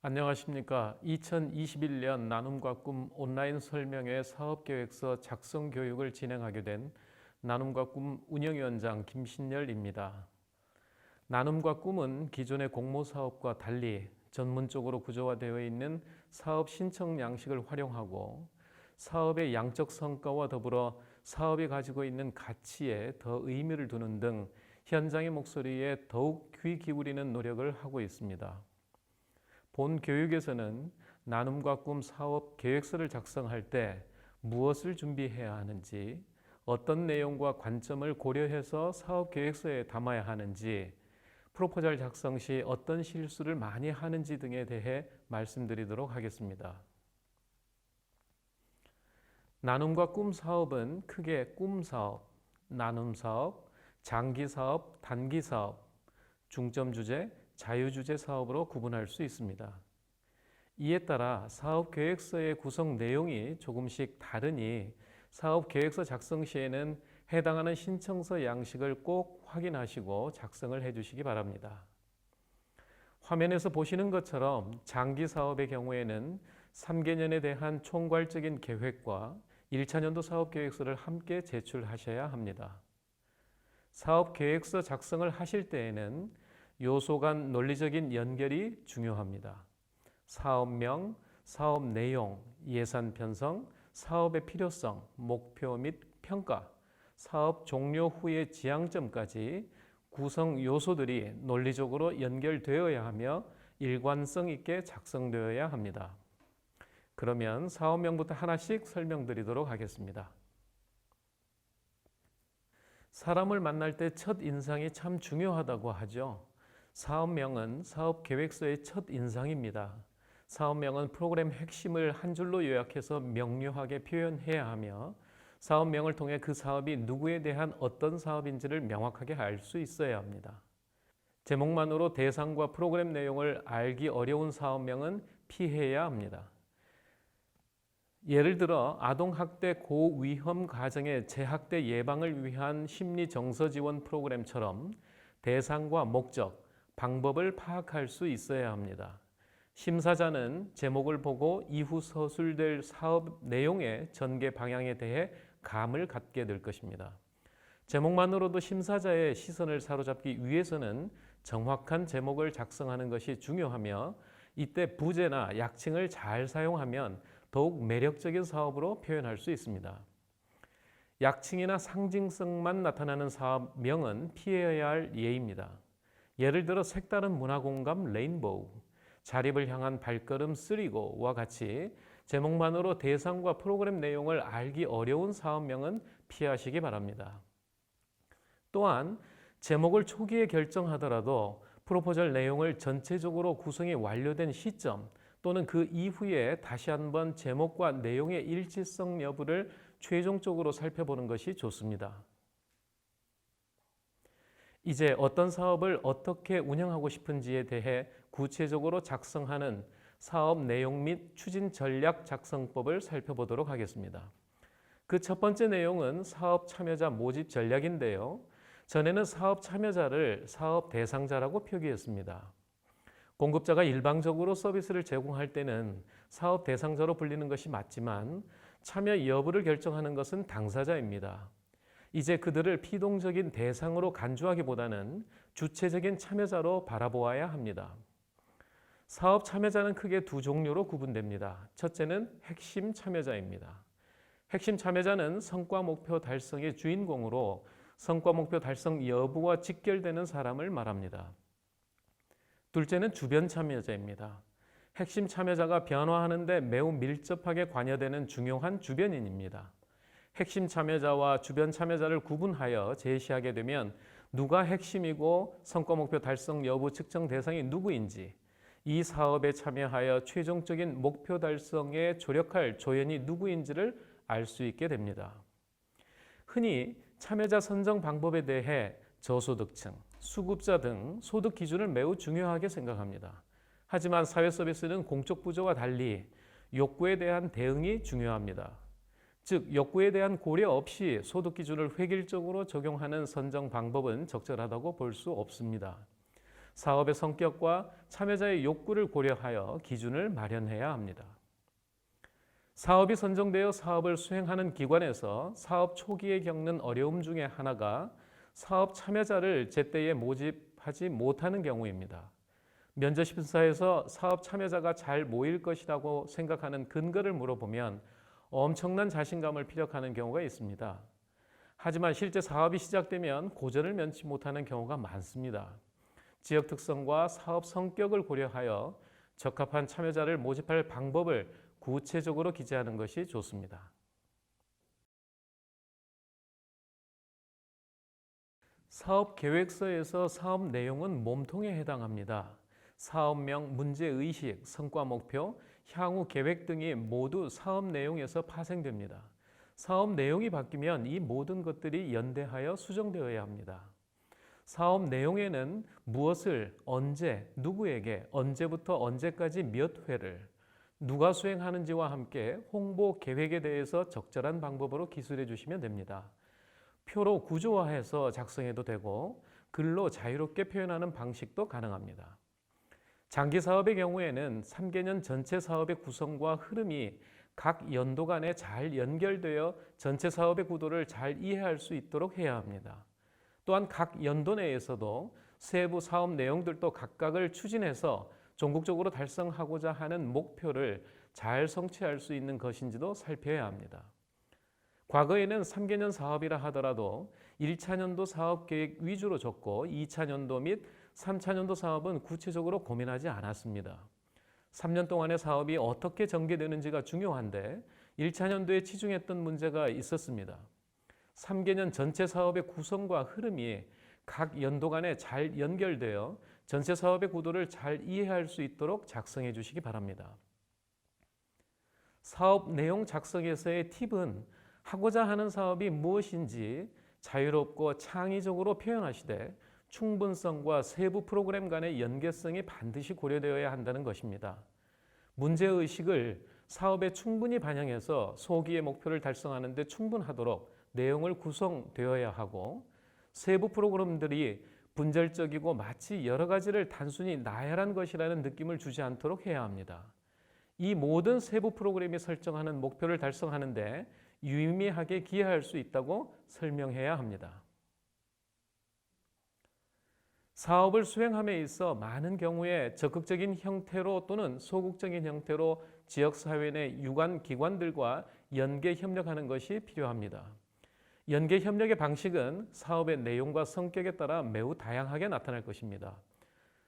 안녕하십니까. 2021년 나눔과 꿈 온라인 설명회 사업계획서 작성 교육을 진행하게 된 나눔과 꿈 운영위원장 김신열입니다. 나눔과 꿈은 기존의 공모사업과 달리 전문적으로 구조화되어 있는 사업 신청 양식을 활용하고 사업의 양적 성과와 더불어 사업이 가지고 있는 가치에 더 의미를 두는 등 현장의 목소리에 더욱 귀 기울이는 노력을 하고 있습니다. 본 교육에서는 나눔과 꿈 사업 계획서를 작성할 때 무엇을 준비해야 하는지, 어떤 내용과 관점을 고려해서 사업 계획서에 담아야 하는지, 프로포절 작성 시 어떤 실수를 많이 하는지 등에 대해 말씀드리도록 하겠습니다. 나눔과 꿈 사업은 크게 꿈 사업, 나눔 사업, 장기 사업, 단기 사업, 중점 주제, 자유주제 사업으로 구분할 수 있습니다. 이에 따라 사업 계획서의 구성 내용이 조금씩 다르니 사업 계획서 작성 시에는 해당하는 신청서 양식을 꼭 확인하시고 작성을 해주시기 바랍니다. 화면에서 보시는 것처럼 장기 사업의 경우에는 3개년에 대한 총괄적인 계획과 1차년도 사업 계획서를 함께 제출하셔야 합니다. 사업 계획서 작성을 하실 때에는 요소 간 논리적인 연결이 중요합니다. 사업명, 사업 내용, 예산 편성, 사업의 필요성, 목표 및 평가, 사업 종료 후의 지향점까지 구성 요소들이 논리적으로 연결되어야 하며 일관성 있게 작성되어야 합니다. 그러면 사업명부터 하나씩 설명드리도록 하겠습니다. 사람을 만날 때 첫 인상이 참 중요하다고 하죠. 사업명은 사업 계획서의 첫 인상입니다. 사업명은 프로그램 핵심을 한 줄로 요약해서 명료하게 표현해야 하며 사업명을 통해 그 사업이 누구에 대한 어떤 사업인지를 명확하게 알 수 있어야 합니다. 제목만으로 대상과 프로그램 내용을 알기 어려운 사업명은 피해야 합니다. 예를 들어 아동학대 고위험 가정의 재학대 예방을 위한 심리정서 지원 프로그램처럼 대상과 목적, 방법을 파악할 수 있어야 합니다. 심사자는 제목을 보고 이후 서술될 사업 내용의 전개 방향에 대해 감을 갖게 될 것입니다. 제목만으로도 심사자의 시선을 사로잡기 위해서는 정확한 제목을 작성하는 것이 중요하며 이때 부제나 약칭을 잘 사용하면 더욱 매력적인 사업으로 표현할 수 있습니다. 약칭이나 상징성만 나타나는 사업명은 피해야 할 예입니다. 예를 들어 색다른 문화공감 레인보우, 자립을 향한 발걸음 쓰리고와 같이 제목만으로 대상과 프로그램 내용을 알기 어려운 사업명은 피하시기 바랍니다. 또한 제목을 초기에 결정하더라도 프로포절 내용을 전체적으로 구성이 완료된 시점 또는 그 이후에 다시 한번 제목과 내용의 일치성 여부를 최종적으로 살펴보는 것이 좋습니다. 이제 어떤 사업을 어떻게 운영하고 싶은지에 대해 구체적으로 작성하는 사업 내용 및 추진 전략 작성법을 살펴보도록 하겠습니다. 그 첫 번째 내용은 사업 참여자 모집 전략인데요. 전에는 사업 참여자를 사업 대상자라고 표기했습니다. 공급자가 일방적으로 서비스를 제공할 때는 사업 대상자로 불리는 것이 맞지만 참여 여부를 결정하는 것은 당사자입니다. 이제 그들을 피동적인 대상으로 간주하기보다는 주체적인 참여자로 바라보아야 합니다. 사업 참여자는 크게 두 종류로 구분됩니다. 첫째는 핵심 참여자입니다. 핵심 참여자는 성과 목표 달성의 주인공으로 성과 목표 달성 여부와 직결되는 사람을 말합니다. 둘째는 주변 참여자입니다. 핵심 참여자가 변화하는 데 매우 밀접하게 관여되는 중요한 주변인입니다. 핵심 참여자와 주변 참여자를 구분하여 제시하게 되면 누가 핵심이고 성과 목표 달성 여부 측정 대상이 누구인지, 이 사업에 참여하여 최종적인 목표 달성에 조력할 조연이 누구인지를 알 수 있게 됩니다. 흔히 참여자 선정 방법에 대해 저소득층, 수급자 등 소득 기준을 매우 중요하게 생각합니다. 하지만 사회 서비스는 공적 부조와 달리 욕구에 대한 대응이 중요합니다. 즉, 욕구에 대한 고려 없이 소득 기준을 획일적으로 적용하는 선정 방법은 적절하다고 볼 수 없습니다. 사업의 성격과 참여자의 욕구를 고려하여 기준을 마련해야 합니다. 사업이 선정되어 사업을 수행하는 기관에서 사업 초기에 겪는 어려움 중에 하나가 사업 참여자를 제때에 모집하지 못하는 경우입니다. 면접 심사에서 사업 참여자가 잘 모일 것이라고 생각하는 근거를 물어보면 엄청난 자신감을 피력하는 경우가 있습니다. 하지만 실제 사업이 시작되면 고전을 면치 못하는 경우가 많습니다. 지역 특성과 사업 성격을 고려하여 적합한 참여자를 모집할 방법을 구체적으로 기재하는 것이 좋습니다. 사업 계획서에서 사업 내용은 몸통에 해당합니다. 사업명, 문제의식, 성과 목표, 향후 계획 등이 모두 사업 내용에서 파생됩니다. 사업 내용이 바뀌면 이 모든 것들이 연대하여 수정되어야 합니다. 사업 내용에는 무엇을 언제, 누구에게, 언제부터 언제까지 몇 회를, 누가 수행하는지와 함께 홍보 계획에 대해서 적절한 방법으로 기술해 주시면 됩니다. 표로 구조화해서 작성해도 되고 글로 자유롭게 표현하는 방식도 가능합니다. 장기 사업의 경우에는 3개년 전체 사업의 구성과 흐름이 각 연도 간에 잘 연결되어 전체 사업의 구도를 잘 이해할 수 있도록 해야 합니다. 또한 각 연도 내에서도 세부 사업 내용들도 각각을 추진해서 전국적으로 달성하고자 하는 목표를 잘 성취할 수 있는 것인지도 살펴야 합니다. 과거에는 3개년 사업이라 하더라도 1차년도 사업 계획 위주로 적고 2차년도 및 3차년도 사업은 구체적으로 고민하지 않았습니다. 3년 동안의 사업이 어떻게 전개되는지가 중요한데 1차년도에 치중했던 문제가 있었습니다. 3개년 전체 사업의 구성과 흐름이 각 연도 간에 잘 연결되어 전체 사업의 구도를 잘 이해할 수 있도록 작성해 주시기 바랍니다. 사업 내용 작성에서의 팁은 하고자 하는 사업이 무엇인지 자유롭고 창의적으로 표현하시되 충분성과 세부 프로그램 간의 연계성이 반드시 고려되어야 한다는 것입니다. 문제의식을 사업에 충분히 반영해서 소기의 목표를 달성하는 데 충분하도록 내용을 구성되어야 하고 세부 프로그램들이 분절적이고 마치 여러 가지를 단순히 나열한 것이라는 느낌을 주지 않도록 해야 합니다. 이 모든 세부 프로그램이 설정하는 목표를 달성하는 데 유의미하게 기여할 수 있다고 설명해야 합니다. 사업을 수행함에 있어 많은 경우에 적극적인 형태로 또는 소극적인 형태로 지역사회 내 유관 기관들과 연계 협력하는 것이 필요합니다. 연계 협력의 방식은 사업의 내용과 성격에 따라 매우 다양하게 나타날 것입니다.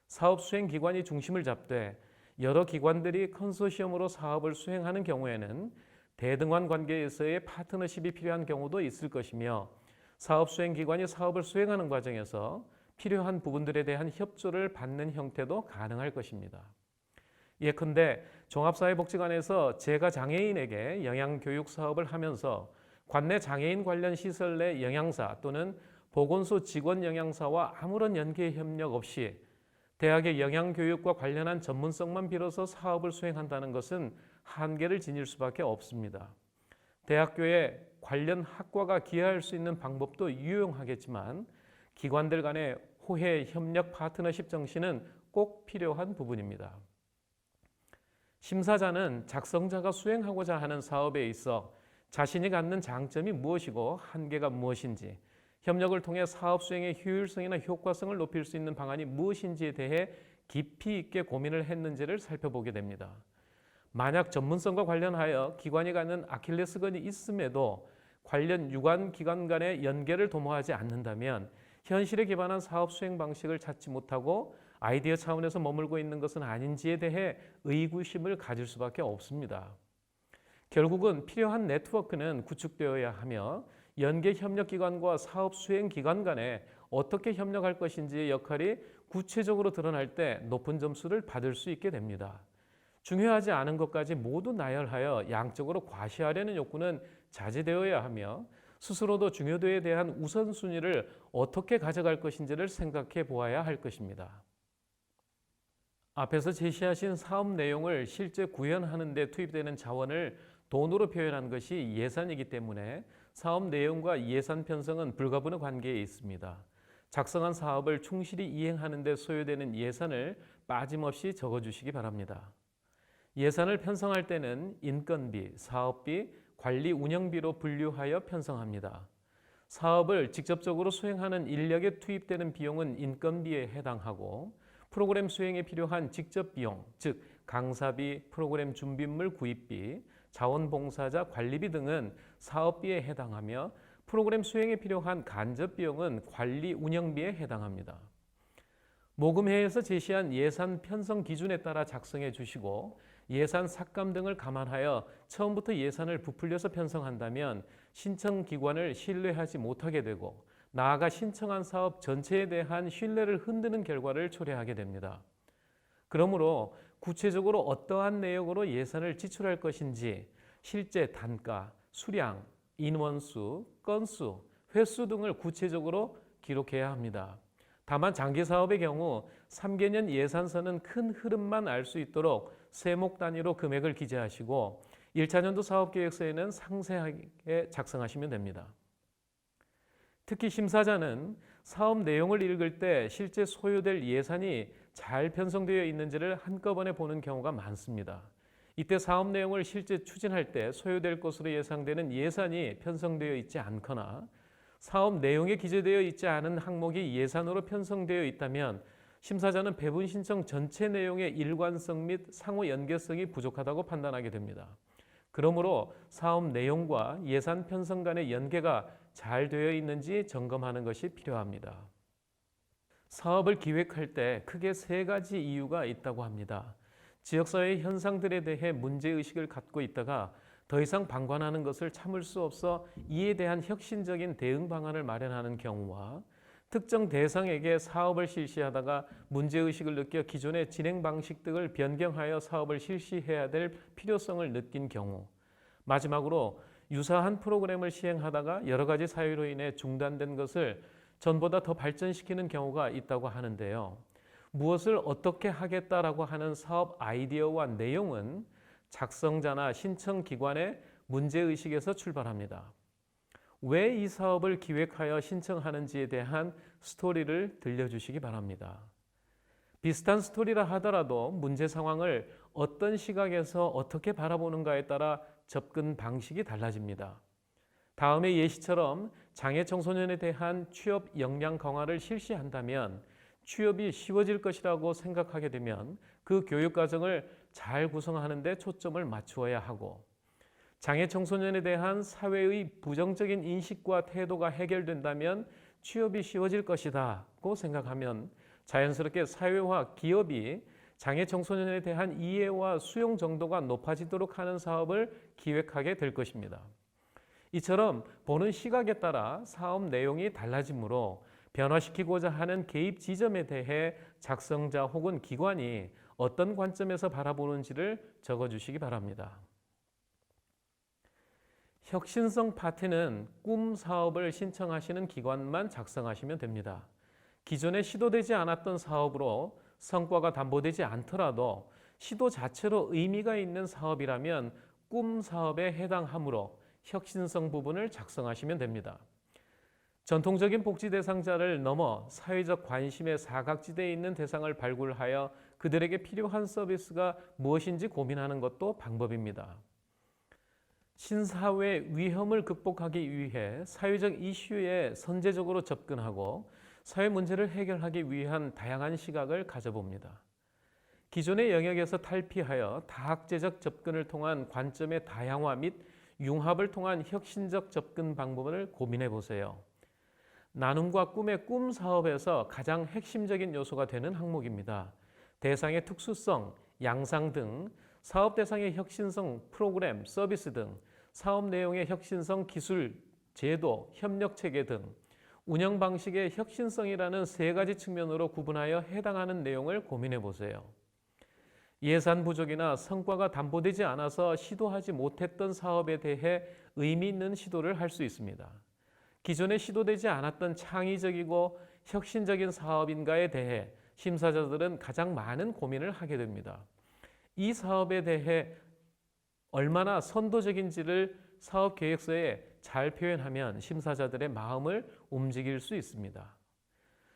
사업 수행 기관이 중심을 잡되 여러 기관들이 컨소시엄으로 사업을 수행하는 경우에는 대등한 관계에서의 파트너십이 필요한 경우도 있을 것이며 사업 수행 기관이 사업을 수행하는 과정에서 필요한 부분들에 대한 협조를 받는 형태도 가능할 것입니다. 예컨대 종합사회복지관에서 재가장애인에게 영양교육 사업을 하면서 관내 장애인 관련 시설 내 영양사 또는 보건소 직원 영양사와 아무런 연계 협력 없이 대학의 영양교육과 관련한 전문성만 빌어서 사업을 수행한다는 것은 한계를 지닐 수밖에 없습니다. 대학교에 관련 학과가 기여할 수 있는 방법도 유용하겠지만 기관들 간의 호혜, 협력, 파트너십 정신은 꼭 필요한 부분입니다. 심사자는 작성자가 수행하고자 하는 사업에 있어 자신이 갖는 장점이 무엇이고 한계가 무엇인지, 협력을 통해 사업 수행의 효율성이나 효과성을 높일 수 있는 방안이 무엇인지에 대해 깊이 있게 고민을 했는지를 살펴보게 됩니다. 만약 전문성과 관련하여 기관이 갖는 아킬레스건이 있음에도 관련 유관 기관 간의 연계를 도모하지 않는다면 현실에 기반한 사업 수행 방식을 찾지 못하고 아이디어 차원에서 머물고 있는 것은 아닌지에 대해 의구심을 가질 수밖에 없습니다. 결국은 필요한 네트워크는 구축되어야 하며 연계 협력 기관과 사업 수행 기관 간에 어떻게 협력할 것인지의 역할이 구체적으로 드러날 때 높은 점수를 받을 수 있게 됩니다. 중요하지 않은 것까지 모두 나열하여 양적으로 과시하려는 욕구는 자제되어야 하며 스스로도 중요도에 대한 우선순위를 어떻게 가져갈 것인지를 생각해 보아야 할 것입니다. 앞에서 제시하신 사업 내용을 실제 구현하는 데 투입되는 자원을 돈으로 표현한 것이 예산이기 때문에 사업 내용과 예산 편성은 불가분의 관계에 있습니다. 작성한 사업을 충실히 이행하는 데 소요되는 예산을 빠짐없이 적어주시기 바랍니다. 예산을 편성할 때는 인건비, 사업비, 관리 운영비로 분류하여 편성합니다. 사업을 직접적으로 수행하는 인력에 투입되는 비용은 인건비에 해당하고 프로그램 수행에 필요한 직접 비용, 즉 강사비, 프로그램 준비물 구입비, 자원봉사자 관리비 등은 사업비에 해당하며 프로그램 수행에 필요한 간접 비용은 관리 운영비에 해당합니다. 모금회에서 제시한 예산 편성 기준에 따라 작성해 주시고 예산 삭감 등을 감안하여 처음부터 예산을 부풀려서 편성한다면 신청기관을 신뢰하지 못하게 되고 나아가 신청한 사업 전체에 대한 신뢰를 흔드는 결과를 초래하게 됩니다. 그러므로 구체적으로 어떠한 내역으로 예산을 지출할 것인지 실제 단가, 수량, 인원수, 건수, 횟수 등을 구체적으로 기록해야 합니다. 다만 장기사업의 경우 3개년 예산서는 큰 흐름만 알 수 있도록 세목 단위로 금액을 기재하시고 1차년도 사업계획서에는 상세하게 작성하시면 됩니다. 특히 심사자는 사업 내용을 읽을 때 실제 소요될 예산이 잘 편성되어 있는지를 한꺼번에 보는 경우가 많습니다. 이때 사업 내용을 실제 추진할 때 소요될 것으로 예상되는 예산이 편성되어 있지 않거나 사업 내용에 기재되어 있지 않은 항목이 예산으로 편성되어 있다면 심사자는 배분 신청 전체 내용의 일관성 및 상호 연계성이 부족하다고 판단하게 됩니다. 그러므로 사업 내용과 예산 편성 간의 연계가 잘 되어 있는지 점검하는 것이 필요합니다. 사업을 기획할 때 크게 3가지 이유가 있다고 합니다. 지역사회 현상들에 대해 문제의식을 갖고 있다가 더 이상 방관하는 것을 참을 수 없어 이에 대한 혁신적인 대응 방안을 마련하는 경우와 특정 대상에게 사업을 실시하다가 문제의식을 느껴 기존의 진행 방식 등을 변경하여 사업을 실시해야 될 필요성을 느낀 경우, 마지막으로 유사한 프로그램을 시행하다가 여러 가지 사유로 인해 중단된 것을 전보다 더 발전시키는 경우가 있다고 하는데요. 무엇을 어떻게 하겠다라고 하는 사업 아이디어와 내용은 작성자나 신청기관의 문제의식에서 출발합니다. 왜 이 사업을 기획하여 신청하는지에 대한 스토리를 들려주시기 바랍니다. 비슷한 스토리라 하더라도 문제 상황을 어떤 시각에서 어떻게 바라보는가에 따라 접근 방식이 달라집니다. 다음의 예시처럼 장애 청소년에 대한 취업 역량 강화를 실시한다면 취업이 쉬워질 것이라고 생각하게 되면 그 교육 과정을 잘 구성하는 데 초점을 맞추어야 하고 장애 청소년에 대한 사회의 부정적인 인식과 태도가 해결된다면 취업이 쉬워질 것이라고 생각하면 자연스럽게 사회와 기업이 장애 청소년에 대한 이해와 수용 정도가 높아지도록 하는 사업을 기획하게 될 것입니다. 이처럼 보는 시각에 따라 사업 내용이 달라지므로 변화시키고자 하는 개입 지점에 대해 작성자 혹은 기관이 어떤 관점에서 바라보는지를 적어주시기 바랍니다. 혁신성 파트는 꿈 사업을 신청하시는 기관만 작성하시면 됩니다. 기존에 시도되지 않았던 사업으로 성과가 담보되지 않더라도 시도 자체로 의미가 있는 사업이라면 꿈 사업에 해당하므로 혁신성 부분을 작성하시면 됩니다. 전통적인 복지 대상자를 넘어 사회적 관심의 사각지대에 있는 대상을 발굴하여 그들에게 필요한 서비스가 무엇인지 고민하는 것도 방법입니다. 신사회 위험을 극복하기 위해 사회적 이슈에 선제적으로 접근하고 사회 문제를 해결하기 위한 다양한 시각을 가져봅니다. 기존의 영역에서 탈피하여 다학제적 접근을 통한 관점의 다양화 및 융합을 통한 혁신적 접근 방법을 고민해 보세요. 나눔과 꿈의 꿈 사업에서 가장 핵심적인 요소가 되는 항목입니다. 대상의 특수성, 양상 등 사업 대상의 혁신성, 프로그램, 서비스 등 사업 내용의 혁신성, 기술, 제도, 협력 체계 등 운영 방식의 혁신성이라는 3가지 측면으로 구분하여 해당하는 내용을 고민해 보세요. 예산 부족이나 성과가 담보되지 않아서 시도하지 못했던 사업에 대해 의미 있는 시도를 할 수 있습니다. 기존에 시도되지 않았던 창의적이고 혁신적인 사업인가에 대해 심사자들은 가장 많은 고민을 하게 됩니다. 이 사업에 대해 얼마나 선도적인지를 사업 계획서에 잘 표현하면 심사자들의 마음을 움직일 수 있습니다.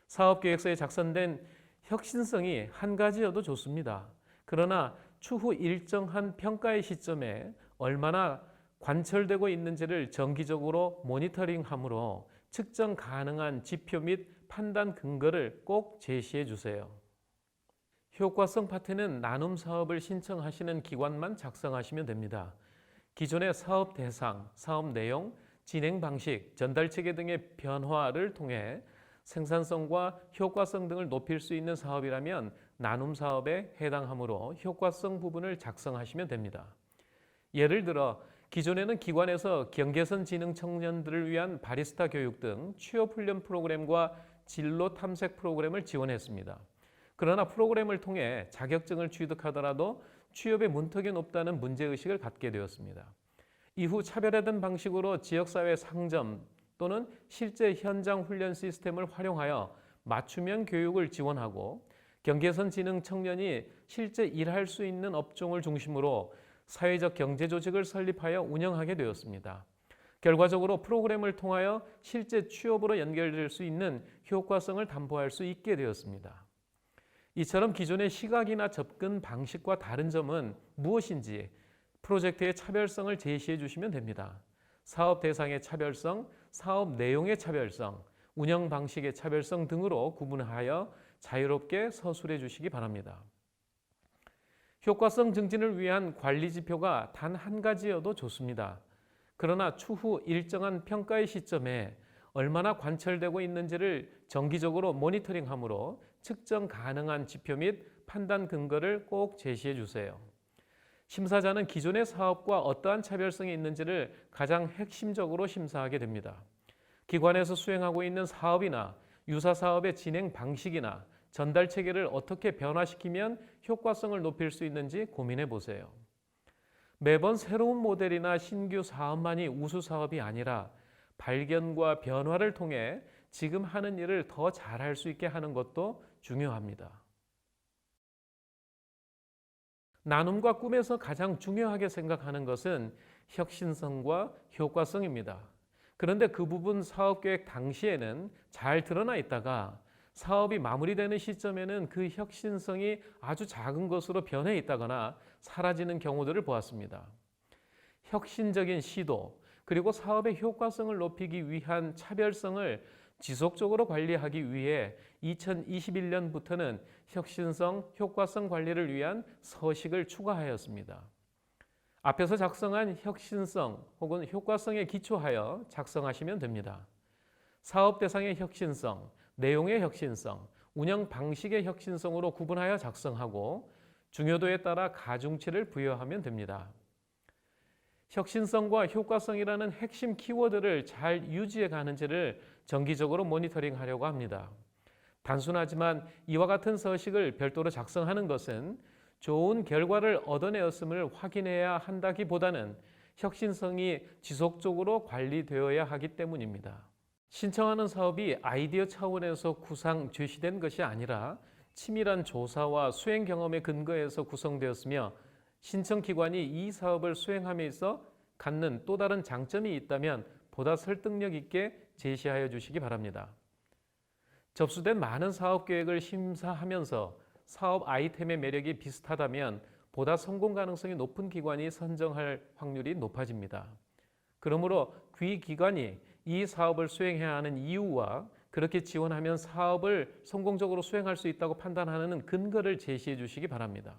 사업계획서에 작성된 혁신성이 한 가지여도 좋습니다. 그러나 추후 일정한 평가의 시점에 얼마나 관철되고 있는지를 정기적으로 모니터링함으로 측정 가능한 지표 및 판단 근거를 꼭 제시해 주세요. 효과성 파트는 나눔 사업을 신청하시는 기관만 작성하시면 됩니다. 기존의 사업 대상, 사업 내용, 진행 방식, 전달 체계 등의 변화를 통해 생산성과 효과성 등을 높일 수 있는 사업이라면 나눔 사업에 해당하므로 효과성 부분을 작성하시면 됩니다. 예를 들어 기존에는 기관에서 경계선 지능 청년들을 위한 바리스타 교육 등 취업 훈련 프로그램과 진로 탐색 프로그램을 지원했습니다. 그러나 프로그램을 통해 자격증을 취득하더라도 취업의 문턱이 높다는 문제의식을 갖게 되었습니다. 이후 차별화된 방식으로 지역사회 상점 또는 실제 현장 훈련 시스템을 활용하여 맞춤형 교육을 지원하고 경계선 지능 청년이 실제 일할 수 있는 업종을 중심으로 사회적 경제 조직을 설립하여 운영하게 되었습니다. 결과적으로 프로그램을 통하여 실제 취업으로 연결될 수 있는 효과성을 담보할 수 있게 되었습니다. 이처럼 기존의 시각이나 접근 방식과 다른 점은 무엇인지 프로젝트의 차별성을 제시해 주시면 됩니다. 사업 대상의 차별성, 사업 내용의 차별성, 운영 방식의 차별성 등으로 구분하여 자유롭게 서술해 주시기 바랍니다. 효과성 증진을 위한 관리 지표가 단 한 가지여도 좋습니다. 그러나 추후 일정한 평가의 시점에 얼마나 관철되고 있는지를 정기적으로 모니터링함으로 측정 가능한 지표 및 판단 근거를 꼭 제시해 주세요. 심사자는 기존의 사업과 어떠한 차별성이 있는지를 가장 핵심적으로 심사하게 됩니다. 기관에서 수행하고 있는 사업이나 유사 사업의 진행 방식이나 전달 체계를 어떻게 변화시키면 효과성을 높일 수 있는지 고민해 보세요. 매번 새로운 모델이나 신규 사업만이 우수 사업이 아니라 발견과 변화를 통해 지금 하는 일을 더 잘할 수 있게 하는 것도 중요합니다. 나눔과 꿈에서 가장 중요하게 생각하는 것은 혁신성과 효과성입니다. 그런데 그 부분 사업계획 당시에는 잘 드러나 있다가 사업이 마무리되는 시점에는 그 혁신성이 아주 작은 것으로 변해 있다거나 사라지는 경우들을 보았습니다. 혁신적인 시도 그리고 사업의 효과성을 높이기 위한 차별성을 지속적으로 관리하기 위해 2021년부터는 혁신성, 효과성 관리를 위한 서식을 추가하였습니다. 앞에서 작성한 혁신성 혹은 효과성에 기초하여 작성하시면 됩니다. 사업 대상의 혁신성, 내용의 혁신성, 운영 방식의 혁신성으로 구분하여 작성하고 중요도에 따라 가중치를 부여하면 됩니다. 혁신성과 효과성이라는 핵심 키워드를 잘 유지해 가는지를 정기적으로 모니터링하려고 합니다. 단순하지만 이와 같은 서식을 별도로 작성하는 것은 좋은 결과를 얻어내었음을 확인해야 한다기보다는 혁신성이 지속적으로 관리되어야 하기 때문입니다. 신청하는 사업이 아이디어 차원에서 구상 제시된 것이 아니라 치밀한 조사와 수행 경험에 근거해서 구성되었으며 신청기관이 이 사업을 수행함에 있어 갖는 또 다른 장점이 있다면 보다 설득력 있게 제시하여 주시기 바랍니다. 접수된 많은 사업 계획을 심사하면서 사업 아이템의 매력이 비슷하다면 보다 성공 가능성이 높은 기관이 선정할 확률이 높아집니다. 그러므로 그 기관이 이 사업을 수행해야 하는 이유와 그렇게 지원하면 사업을 성공적으로 수행할 수 있다고 판단하는 근거를 제시해 주시기 바랍니다.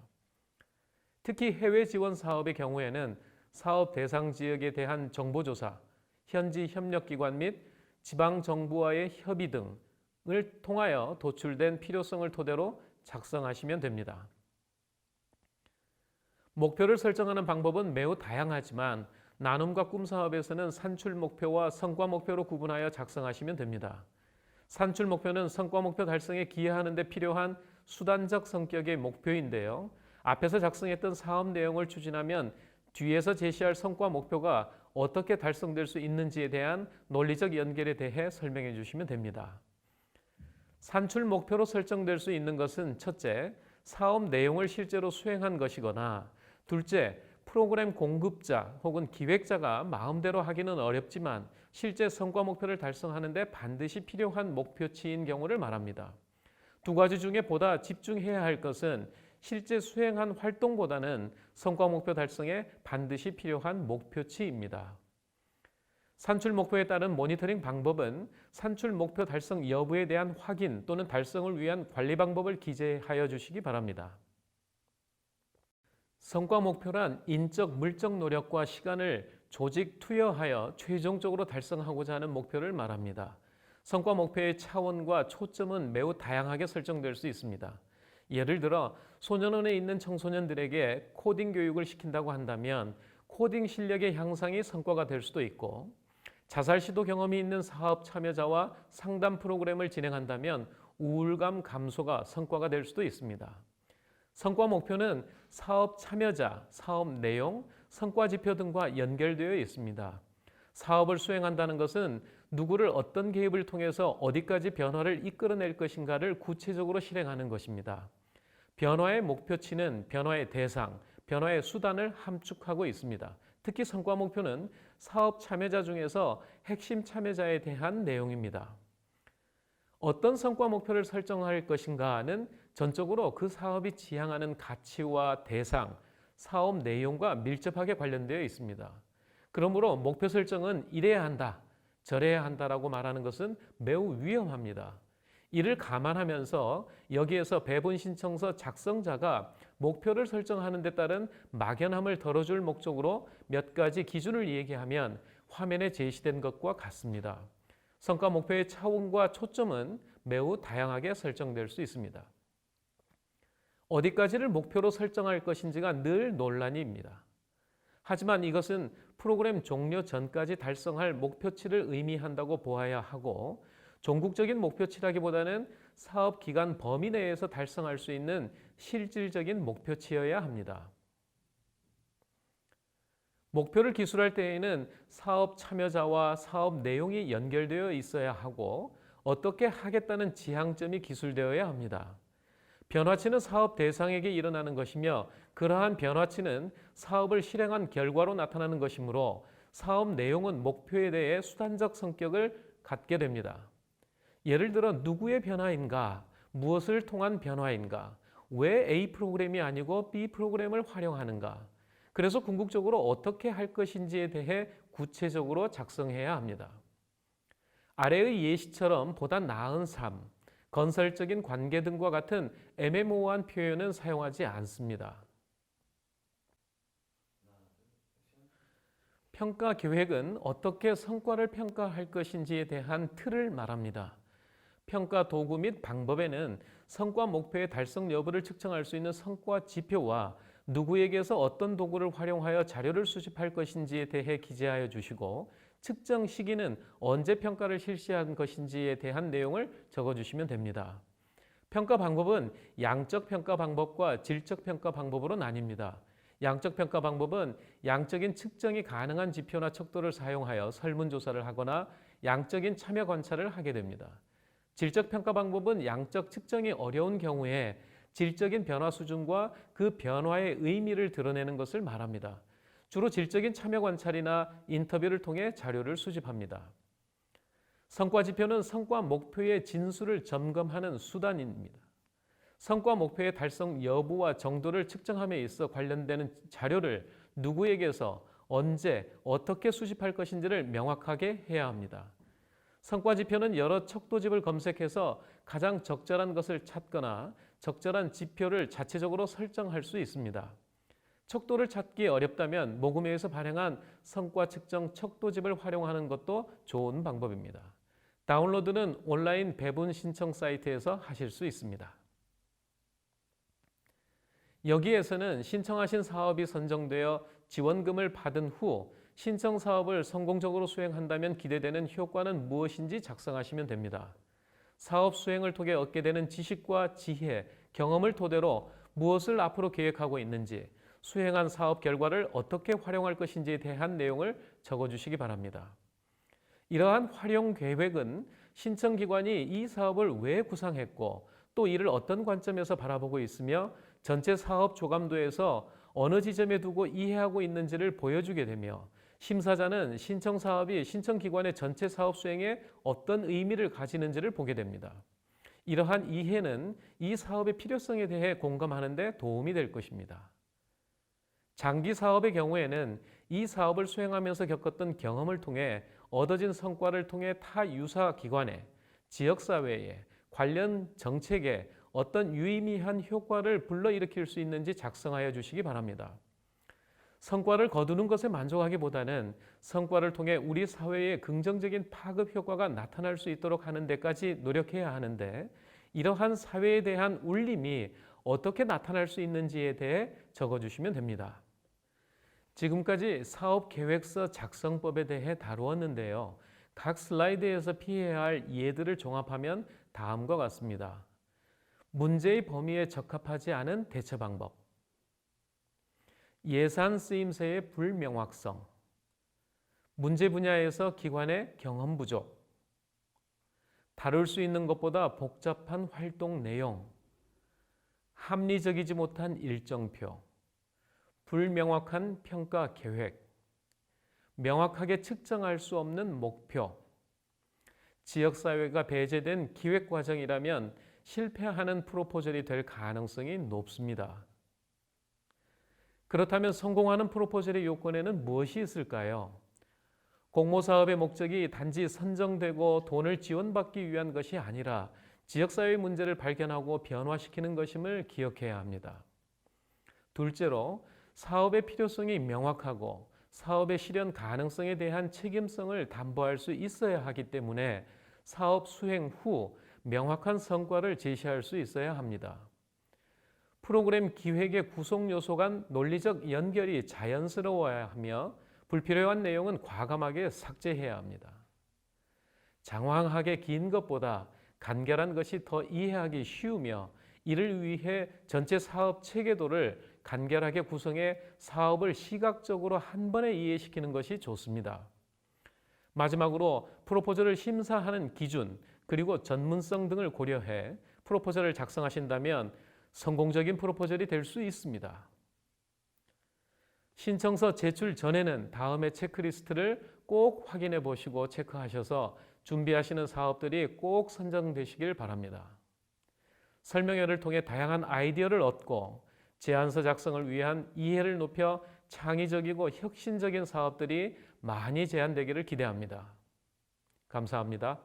특히 해외 지원 사업의 경우에는 사업 대상 지역에 대한 정보조사, 현지 협력기관 및 지방정부와의 협의 등을 통하여 도출된 필요성을 토대로 작성하시면 됩니다. 목표를 설정하는 방법은 매우 다양하지만 나눔과 꿈 사업에서는 산출 목표와 성과 목표로 구분하여 작성하시면 됩니다. 산출 목표는 성과 목표 달성에 기여하는 데 필요한 수단적 성격의 목표인데요. 앞에서 작성했던 사업 내용을 추진하면 뒤에서 제시할 성과 목표가 어떻게 달성될 수 있는지에 대한 논리적 연결에 대해 설명해 주시면 됩니다. 산출 목표로 설정될 수 있는 것은 첫째, 사업 내용을 실제로 수행한 것이거나 둘째, 프로그램 공급자 혹은 기획자가 마음대로 하기는 어렵지만 실제 성과 목표를 달성하는 데 반드시 필요한 목표치인 경우를 말합니다. 두 가지 중에 보다 집중해야 할 것은 실제 수행한 활동보다는 성과 목표 달성에 반드시 필요한 목표치입니다. 산출 목표에 따른 모니터링 방법은 산출 목표 달성 여부에 대한 확인 또는 달성을 위한 관리 방법을 기재하여 주시기 바랍니다. 성과 목표란 인적, 물적 노력과 시간을 조직 투여하여 최종적으로 달성하고자 하는 목표를 말합니다. 성과 목표의 차원과 초점은 매우 다양하게 설정될 수 있습니다. 예를 들어 소년원에 있는 청소년들에게 코딩 교육을 시킨다고 한다면 코딩 실력의 향상이 성과가 될 수도 있고, 자살 시도 경험이 있는 사업 참여자와 상담 프로그램을 진행한다면 우울감 감소가 성과가 될 수도 있습니다. 성과 목표는 사업 참여자, 사업 내용, 성과 지표 등과 연결되어 있습니다. 사업을 수행한다는 것은 누구를 어떤 개입을 통해서 어디까지 변화를 이끌어낼 것인가를 구체적으로 실행하는 것입니다. 변화의 목표치는 변화의 대상, 변화의 수단을 함축하고 있습니다. 특히 성과 목표는 사업 참여자 중에서 핵심 참여자에 대한 내용입니다. 어떤 성과 목표를 설정할 것인가는 전적으로 그 사업이 지향하는 가치와 대상, 사업 내용과 밀접하게 관련되어 있습니다. 그러므로 목표 설정은 이래야 한다, 저래야 한다라고 말하는 것은 매우 위험합니다. 이를 감안하면서 여기에서 배분 신청서 작성자가 목표를 설정하는 데 따른 막연함을 덜어줄 목적으로 몇 가지 기준을 얘기하면 화면에 제시된 것과 같습니다. 성과 목표의 차원과 초점은 매우 다양하게 설정될 수 있습니다. 어디까지를 목표로 설정할 것인지가 늘 논란입니다. 하지만 이것은 프로그램 종료 전까지 달성할 목표치를 의미한다고 보아야 하고, 종국적인 목표치라기보다는 사업 기간 범위 내에서 달성할 수 있는 실질적인 목표치여야 합니다. 목표를 기술할 때에는 사업 참여자와 사업 내용이 연결되어 있어야 하고, 어떻게 하겠다는 지향점이 기술되어야 합니다. 변화치는 사업 대상에게 일어나는 것이며, 그러한 변화치는 사업을 실행한 결과로 나타나는 것이므로 사업 내용은 목표에 대해 수단적 성격을 갖게 됩니다. 예를 들어 누구의 변화인가, 무엇을 통한 변화인가, 왜 A 프로그램이 아니고 B 프로그램을 활용하는가, 그래서 궁극적으로 어떻게 할 것인지에 대해 구체적으로 작성해야 합니다. 아래의 예시처럼 보다 나은 삶, 건설적인 관계 등과 같은 애매모호한 표현은 사용하지 않습니다. 평가 계획은 어떻게 성과를 평가할 것인지에 대한 틀을 말합니다. 평가 도구 및 방법에는 성과 목표의 달성 여부를 측정할 수 있는 성과 지표와 누구에게서 어떤 도구를 활용하여 자료를 수집할 것인지에 대해 기재하여 주시고, 측정 시기는 언제 평가를 실시한 것인지에 대한 내용을 적어주시면 됩니다. 평가 방법은 양적 평가 방법과 질적 평가 방법으로 나뉩니다. 양적 평가 방법은 양적인 측정이 가능한 지표나 척도를 사용하여 설문조사를 하거나 양적인 참여 관찰을 하게 됩니다. 질적 평가 방법은 양적 측정이 어려운 경우에 질적인 변화 수준과 그 변화의 의미를 드러내는 것을 말합니다. 주로 질적인 참여 관찰이나 인터뷰를 통해 자료를 수집합니다. 성과 지표는 성과 목표의 진수를 점검하는 수단입니다. 성과 목표의 달성 여부와 정도를 측정함에 있어 관련되는 자료를 누구에게서 언제 어떻게 수집할 것인지를 명확하게 해야 합니다. 성과 지표는 여러 척도집을 검색해서 가장 적절한 것을 찾거나 적절한 지표를 자체적으로 설정할 수 있습니다. 척도를 찾기 어렵다면 모금회에서 발행한 성과 측정 척도집을 활용하는 것도 좋은 방법입니다. 다운로드는 온라인 배분 신청 사이트에서 하실 수 있습니다. 여기에서는 신청하신 사업이 선정되어 지원금을 받은 후 신청 사업을 성공적으로 수행한다면 기대되는 효과는 무엇인지 작성하시면 됩니다. 사업 수행을 통해 얻게 되는 지식과 지혜, 경험을 토대로 무엇을 앞으로 계획하고 있는지, 수행한 사업 결과를 어떻게 활용할 것인지에 대한 내용을 적어주시기 바랍니다. 이러한 활용 계획은 신청기관이 이 사업을 왜 구상했고 또 이를 어떤 관점에서 바라보고 있으며 전체 사업 조감도에서 어느 지점에 두고 이해하고 있는지를 보여주게 되며 심사자는 신청 사업이 신청기관의 전체 사업 수행에 어떤 의미를 가지는지를 보게 됩니다. 이러한 이해는 이 사업의 필요성에 대해 공감하는 데 도움이 될 것입니다. 장기 사업의 경우에는 이 사업을 수행하면서 겪었던 경험을 통해 얻어진 성과를 통해 타 유사 기관에, 지역사회에, 관련 정책에 어떤 유의미한 효과를 불러일으킬 수 있는지 작성하여 주시기 바랍니다. 성과를 거두는 것에 만족하기보다는 성과를 통해 우리 사회에 긍정적인 파급 효과가 나타날 수 있도록 하는 데까지 노력해야 하는데 이러한 사회에 대한 울림이 어떻게 나타날 수 있는지에 대해 적어주시면 됩니다. 지금까지 사업계획서 작성법에 대해 다루었는데요. 각 슬라이드에서 피해야 할 예들을 종합하면 다음과 같습니다. 문제의 범위에 적합하지 않은 대처 방법, 예산 쓰임새의 불명확성, 문제 분야에서 기관의 경험 부족, 다룰 수 있는 것보다 복잡한 활동 내용, 합리적이지 못한 일정표, 불명확한 평가 계획, 명확하게 측정할 수 없는 목표, 지역사회가 배제된 기획 과정이라면 실패하는 프로포절이 될 가능성이 높습니다. 그렇다면 성공하는 프로포절의 요건에는 무엇이 있을까요? 공모사업의 목적이 단지 선정되고 돈을 지원받기 위한 것이 아니라 지역사회의 문제를 발견하고 변화시키는 것임을 기억해야 합니다. 둘째로 사업의 필요성이 명확하고 사업의 실현 가능성에 대한 책임성을 담보할 수 있어야 하기 때문에 사업 수행 후 명확한 성과를 제시할 수 있어야 합니다. 프로그램 기획의 구성 요소 간 논리적 연결이 자연스러워야 하며 불필요한 내용은 과감하게 삭제해야 합니다. 장황하게 긴 것보다 간결한 것이 더 이해하기 쉬우며 이를 위해 전체 사업 체계도를 간결하게 구성해 사업을 시각적으로 한 번에 이해시키는 것이 좋습니다. 마지막으로 프로포절을 심사하는 기준 그리고 전문성 등을 고려해 프로포절을 작성하신다면 성공적인 프로포절이 될 수 있습니다. 신청서 제출 전에는 다음의 체크리스트를 꼭 확인해 보시고 체크하셔서 준비하시는 사업들이 꼭 선정되시길 바랍니다. 설명회를 통해 다양한 아이디어를 얻고 제안서 작성을 위한 이해를 높여 창의적이고 혁신적인 사업들이 많이 제안되기를 기대합니다. 감사합니다.